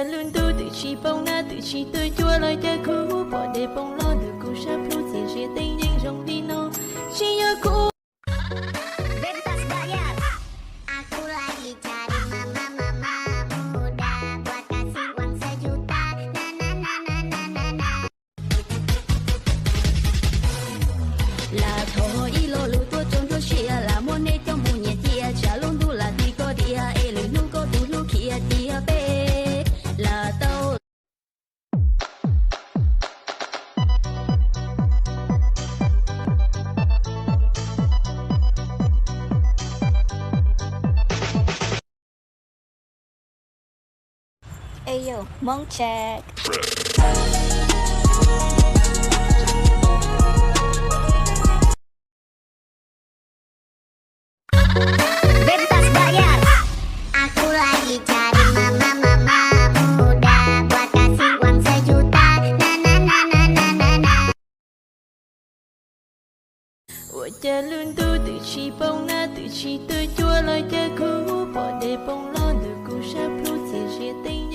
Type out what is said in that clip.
cha luôn tu tự chi bông na tự chi tôi chua lời cha cũ bỏ để bông lo được cô sắp lúc tiền chia tay nhanh rong đi nó chỉ nhớ cũ. Bebas bayar. Aku lagi cari mama muda buat kasih uang 1 juta. Na na na na na na na. La thô y lô lu tua trông tua xia la mô nê trong mù nhẹ tia cha lông tu la đi có dia e lu nu có tu lu kia tia bê la tao. Ayo, mong check. Bebas bayar. Aku lagi cari mama muda buat kasih uang 1 juta. Na na na na na na na. 我家luôn tu tự chi bông na tự chi tôi chua lời cha cũ bỏ để bông lo được cô sắp lúc tiền chia tay